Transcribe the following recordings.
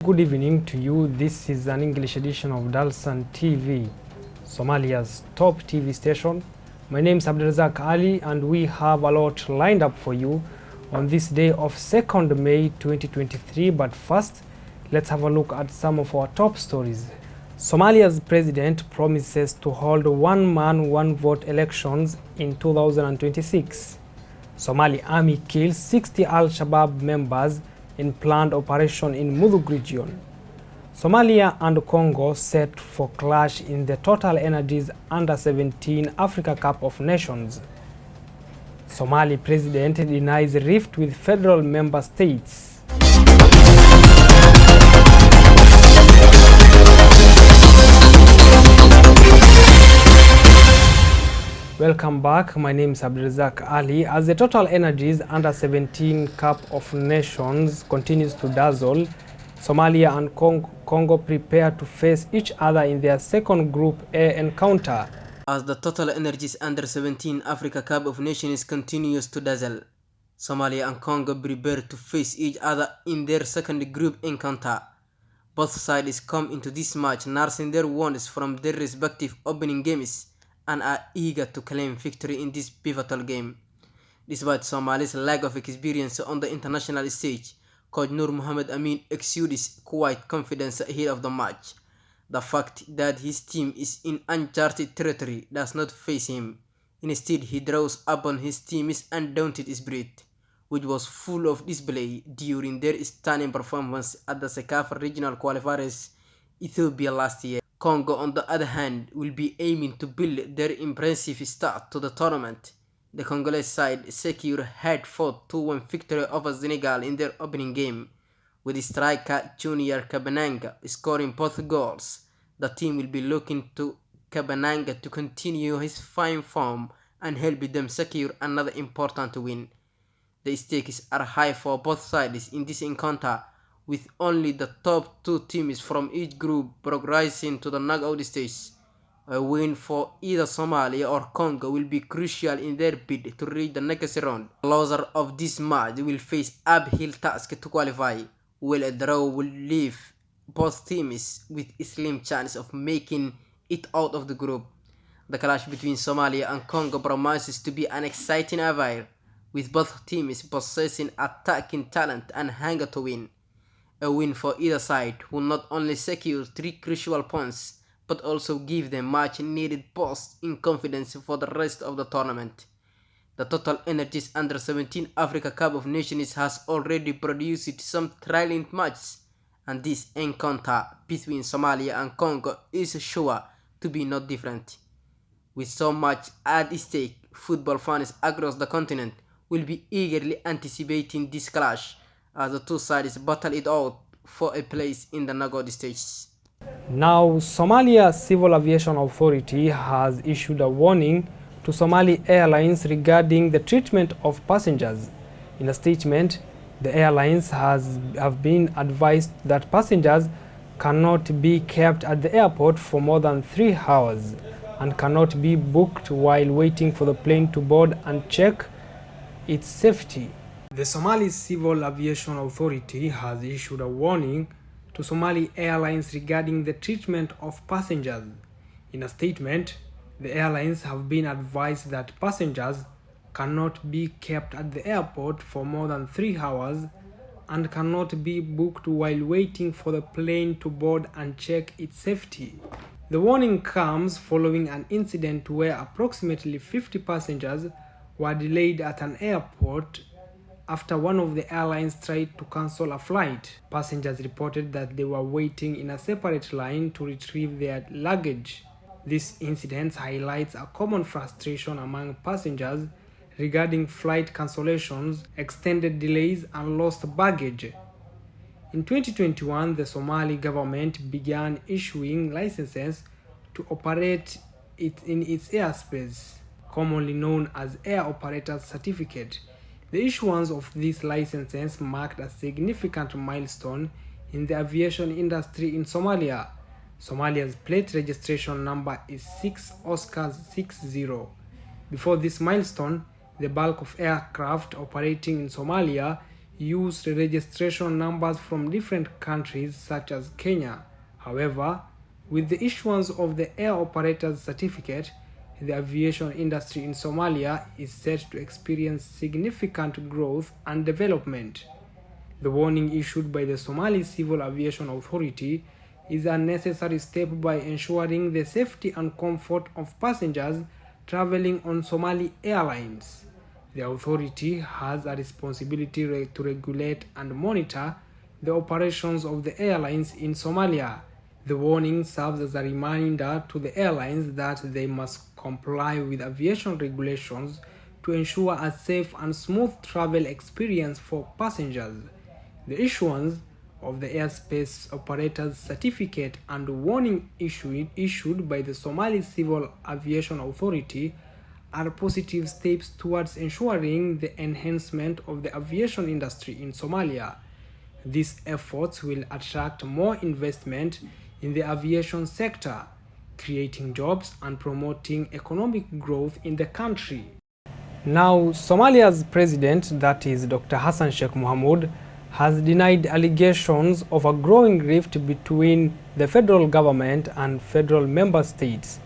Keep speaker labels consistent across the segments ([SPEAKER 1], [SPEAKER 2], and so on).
[SPEAKER 1] Good evening to you. This is an English edition of Dalsan TV, Somalia's top TV station. My name is Abdelrazak Ali and we have a lot lined up for you on this day of 2nd May 2023. But first, let's have a look at some of our top stories. Somalia's president promises to hold one-man, one-vote elections in 2026. Somali army kills 60 Al-Shabaab members in planned operation in Mudug region. Somalia and Congo set for clash in the Total Energies Under-17 Africa Cup of Nations. Somali president denies rift with federal member states. Welcome back. My name is Abdelrazak Ali. As the Total Energies Under-17 Cup of Nations continues to dazzle, Somalia and Congo prepare to face each other in their second Group A encounter.
[SPEAKER 2] As the Total Energies Under-17 Africa Cup of Nations continues to dazzle, Somalia and Congo prepare to face each other in their second group encounter. Both sides come into this match nursing their wounds from their respective opening games and are eager to claim victory in this pivotal game. Despite Somalia's lack of experience on the international stage, coach Nur Mohamed Amin exudes quiet confidence ahead of the match. The fact that his team is in uncharted territory does not faze him. Instead, he draws upon his team's undaunted spirit, which was full of display during their stunning performance at the CECAFA Regional Qualifiers Ethiopia last year. Congo, on the other hand, will be aiming to build their impressive start to the tournament. The Congolese side secured hard-fought 2-1 victory over Senegal in their opening game, with striker Junior Kabananga scoring both goals. The team will be looking to Kabananga to continue his fine form and help them secure another important win. The stakes are high for both sides in this encounter, with only the top two teams from each group progressing to the knockout stage. A win for either Somalia or Congo will be crucial in their bid to reach the next round. The loser of this match will face uphill task to qualify, while a draw will leave both teams with a slim chance of making it out of the group. The clash between Somalia and Congo promises to be an exciting affair, with both teams possessing attacking talent and hunger to win. A win for either side will not only secure 3 crucial points, but also give them much needed boost in confidence for the rest of the tournament. The Total Energies Under-17 Africa Cup of Nations has already produced some thrilling matches, and this encounter between Somalia and Congo is sure to be no different. With so much at stake, football fans across the continent will be eagerly anticipating this clash as the two sides battle it out for a place in the knockout stage.
[SPEAKER 1] Now, Somalia Civil Aviation Authority has issued a warning to Somali Airlines regarding the treatment of passengers. In a statement, the airlines have been advised that passengers cannot be kept at the airport for more than 3 hours and cannot be booked while waiting for the plane to board and check its safety. The Somali Civil Aviation Authority has issued a warning to Somali Airlines regarding the treatment of passengers. In a statement, the airlines have been advised that passengers cannot be kept at the airport for more than 3 hours and cannot be booked while waiting for the plane to board and check its safety. The warning comes following an incident where approximately 50 passengers were delayed at an airport after one of the airlines tried to cancel a flight. Passengers reported that they were waiting in a separate line to retrieve their luggage. This incident highlights a common frustration among passengers regarding flight cancellations, extended delays, and lost baggage. In 2021, the Somali government began issuing licenses to operate in its airspace, commonly known as Air Operator's Certificate. The issuance of these licenses marked a significant milestone in the aviation industry in Somalia. Somalia's plate registration number is 6 Oscar 60. Before this milestone, the bulk of aircraft operating in Somalia used registration numbers from different countries such as Kenya. However, with the issuance of the air operator's certificate, the aviation industry in Somalia is set to experience significant growth and development. The warning issued by the Somali Civil Aviation Authority is a necessary step by ensuring the safety and comfort of passengers traveling on Somali airlines. The authority has a responsibility to regulate and monitor the operations of the airlines in Somalia. The warning serves as a reminder to the airlines that they must comply with aviation regulations to ensure a safe and smooth travel experience for passengers. The issuance of the airspace operator's certificate and warning issued by the Somali Civil Aviation Authority are positive steps towards ensuring the enhancement of the aviation industry in Somalia. These efforts will attract more investment in the aviation sector, creating jobs and promoting economic growth in the country. Now, Somalia's president, that is Dr. Hassan Sheikh Mohamud, has denied allegations of a growing rift between the federal government and federal member states.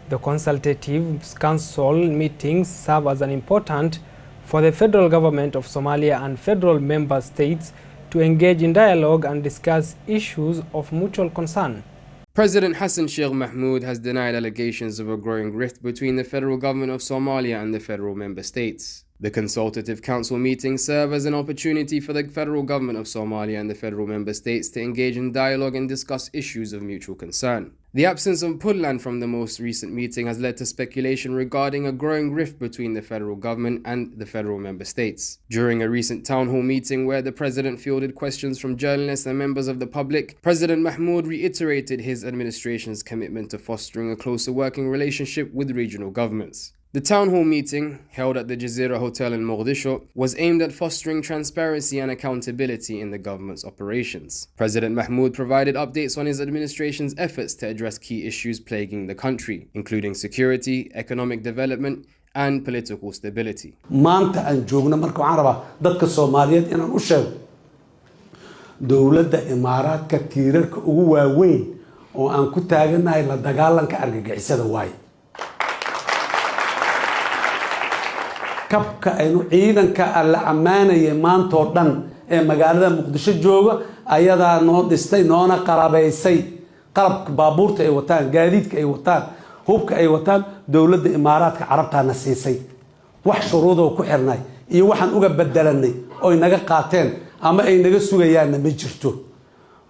[SPEAKER 1] The Consultative Council meetings serve as an important for the federal government of Somalia and federal member states to engage in dialogue and discuss issues of mutual concern.
[SPEAKER 3] President Hassan Sheikh Mohamud has denied allegations of a growing rift between the federal government of Somalia and the federal member states. The Consultative Council meetings serve as an opportunity for the federal government of Somalia and the federal member states to engage in dialogue and discuss issues of mutual concern. The absence of Puntland from the most recent meeting has led to speculation regarding a growing rift between the federal government and the federal member states. During a recent town hall meeting where the president fielded questions from journalists and members of the public, President Mahmoud reiterated his administration's commitment to fostering a closer working relationship with regional governments. The town hall meeting, held at the Jazeera Hotel in Mogadishu, was aimed at fostering transparency and accountability in the government's operations. President Mahmoud provided updates on his administration's efforts to address key issues plaguing the country, including security, economic development, and political stability.
[SPEAKER 4] maanta aan joogno marka waxaan rabaa dadka Soomaaliyeed inaan u sheego dawladda Imaaraadka tiirarka ugu waaweyn oo aan ku taaganahay la dagaalanka argagixisada waay kabka aynu ciidanka alla amaanayay maanta oo dhan ee magaalada Muqdisho jooga ayadaa noo dhistay noona qarabaysay qalabka baabuurta ay wataan gaadiidka ay wataan hubka ay wataan dawladda Imaaraadka Carabtaana siisay wax shuruudo ku xirnay iyo waxaan uga bedelanay oo inaga qaateen ama ay naga sugayaan ma jirto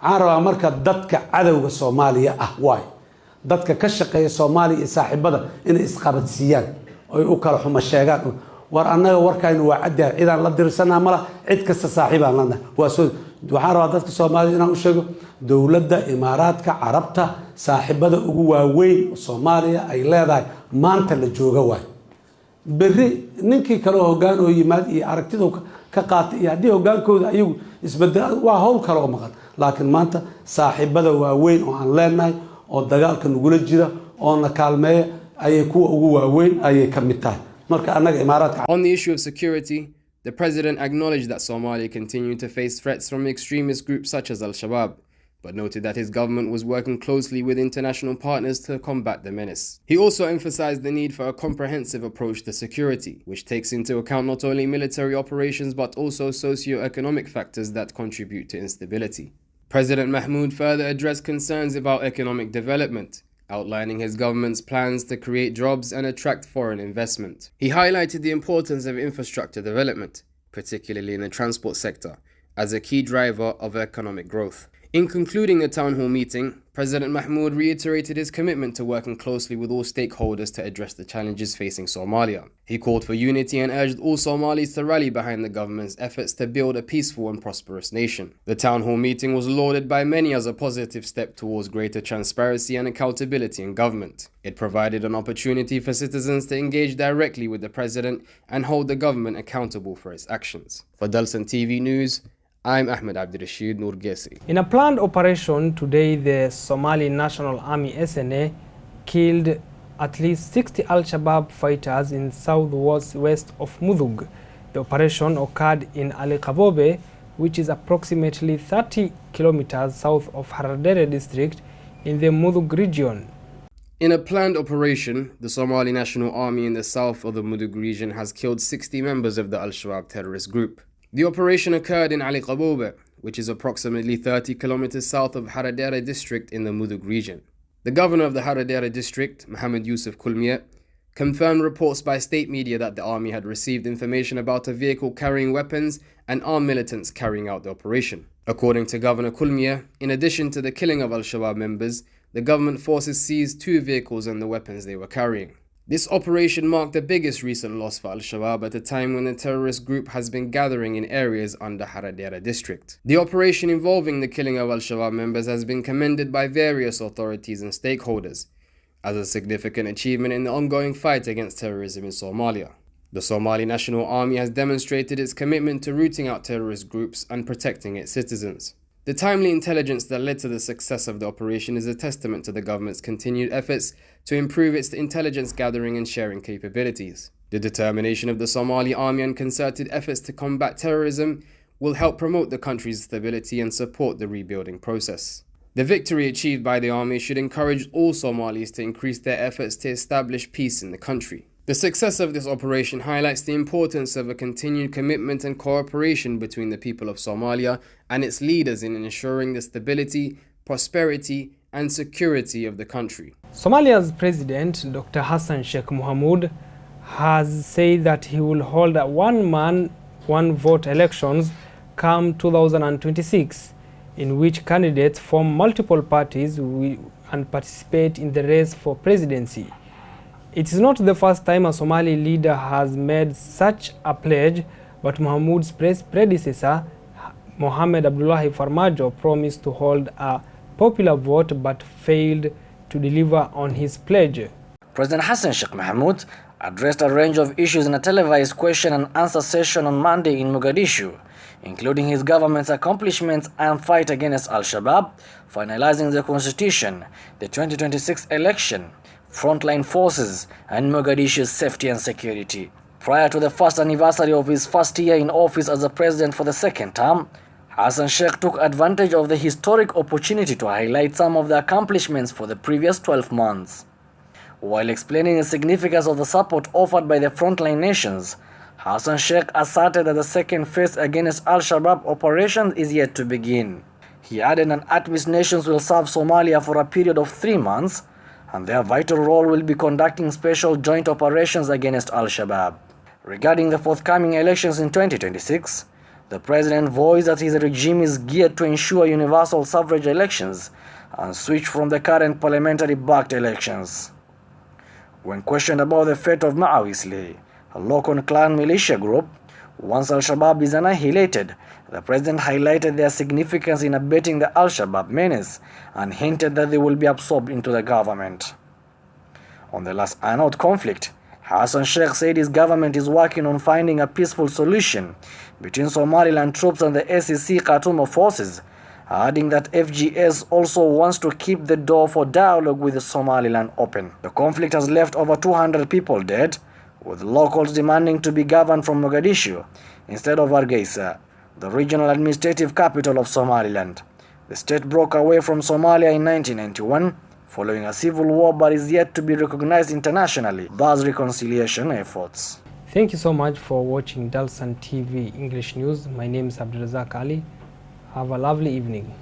[SPEAKER 4] waxaan rabaa marka dadka cadawga Soomaaliya ah waay dadka ka shaqeeya Soomaaliya saaxiibada inay isqabadsiiyaan oo u kala xuma sheegaan war annaga warkaynu waa cadda ciidan la dirsanaa mala cid kasta saaxiibaan lana waa soo waxaan rabaa dadka Soomaaliya inaan u sheego dawladda Imaaraadka Carabta saaxiibada ugu waaweyn Soomaaliya ay leedahay maanta la jooga waay berri ninkii kale hoggaan oo yimaad iyo aragtidu ka qaatay iyo hadii hoggaankooda ayagu isbedel waa hawl kale oo maqan laakiin maanta saaxiibada waaweyn oo aan leenahay oo dagaalka nugula jira oo na kaalmeeya ayay kuwa ugu waaweyn ayay ka mid tahay.
[SPEAKER 3] On the issue of security, the president acknowledged that Somalia continued to face threats from extremist groups such as Al-Shabaab, but noted that his government was working closely with international partners to combat the menace. He also emphasized the need for a comprehensive approach to security, which takes into account not only military operations but also socio-economic factors that contribute to instability. President Mahmoud further addressed concerns about economic development, outlining his government's plans to create jobs and attract foreign investment. He highlighted the importance of infrastructure development, particularly in the transport sector, as a key driver of economic growth. In concluding the town hall meeting, President Mahmoud reiterated his commitment to working closely with all stakeholders to address the challenges facing Somalia. He called for unity and urged all Somalis to rally behind the government's efforts to build a peaceful and prosperous nation. The town hall meeting was lauded by many as a positive step towards greater transparency and accountability in government. It provided an opportunity for citizens to engage directly with the president and hold the government accountable for its actions. For Dalsan TV News, I'm Ahmed Abdirashid Nourgesi.
[SPEAKER 1] In a planned operation today, the Somali National Army SNA killed at least 60 Al-Shabaab fighters in southwest of Mudug. The operation occurred in Ali Kabobe, which is approximately 30 kilometers south of Haradere district in the Mudug region.
[SPEAKER 3] In a planned operation, the Somali National Army in the south of the Mudug region has killed 60 members of the Al-Shabaab terrorist group. The operation occurred in Ali Qaboube, which is approximately 30 kilometers south of Haradere district in the Mudug region. The governor of the Haradere district, Mohammed Yusuf Kulmiye, confirmed reports by state media that the army had received information about a vehicle carrying weapons and armed militants carrying out the operation. According to Governor Kulmiye, in addition to the killing of Al-Shabaab members, the government forces seized 2 vehicles and the weapons they were carrying. This operation marked the biggest recent loss for Al-Shabaab at a time when the terrorist group has been gathering in areas under Haradere district. The operation involving the killing of Al-Shabaab members has been commended by various authorities and stakeholders as a significant achievement in the ongoing fight against terrorism in Somalia. The Somali National Army has demonstrated its commitment to rooting out terrorist groups and protecting its citizens. The timely intelligence that led to the success of the operation is a testament to the government's continued efforts to improve its intelligence gathering and sharing capabilities. The determination of the Somali army and concerted efforts to combat terrorism will help promote the country's stability and support the rebuilding process. The victory achieved by the army should encourage all Somalis to increase their efforts to establish peace in the country. The success of this operation highlights the importance of a continued commitment and cooperation between the people of Somalia and its leaders in ensuring the stability, prosperity, and security of the country.
[SPEAKER 1] Somalia's president, Dr. Hassan Sheikh Mohamud, has said that he will hold a one-man, one-vote elections come 2026, in which candidates from multiple parties will participate in the race for presidency. It is not the first time a Somali leader has made such a pledge, but Mohamud's predecessor, Mohamed Abdullahi Farmajo, promised to hold a popular vote but failed to deliver on his pledge.
[SPEAKER 5] President Hassan Sheikh Mohamud addressed a range of issues in a televised question and answer session on Monday in Mogadishu, including his government's accomplishments and fight against Al-Shabaab, finalizing the constitution, the 2026 election, frontline forces, and Mogadishu's safety and security. Prior to the first anniversary of his first year in office as the president for the second term, Hassan Sheikh took advantage of the historic opportunity to highlight some of the accomplishments for the previous 12 months. While explaining the significance of the support offered by the frontline nations, Hassan Sheikh asserted that the second phase against Al-Shabaab operation is yet to begin. He added that ATMIS nations will serve Somalia for a period of 3 months, and their vital role will be conducting special joint operations against Al-Shabaab. Regarding the forthcoming elections in 2026, the president voiced that his regime is geared to ensure universal suffrage elections and switch from the current parliamentary-backed elections. When questioned about the fate of Ma'awisli, a local clan militia group, once Al-Shabaab is annihilated, the president highlighted their significance in abating the Al-Shabaab menace and hinted that they will be absorbed into the government. On the last Anod conflict, Hassan Sheikh said his government is working on finding a peaceful solution between Somaliland troops and the SEC Khartoum forces, adding that FGS also wants to keep the door for dialogue with Somaliland open. The conflict has left over 200 people dead, with locals demanding to be governed from Mogadishu instead of Hargeisa, the regional administrative capital of Somaliland. The state broke away from Somalia in 1991 following a civil war, but is yet to be recognized internationally, thus reconciliation efforts.
[SPEAKER 1] Thank you so much for watching Dalsan TV English News. My name is Abdulrazak Ali. Have a lovely evening.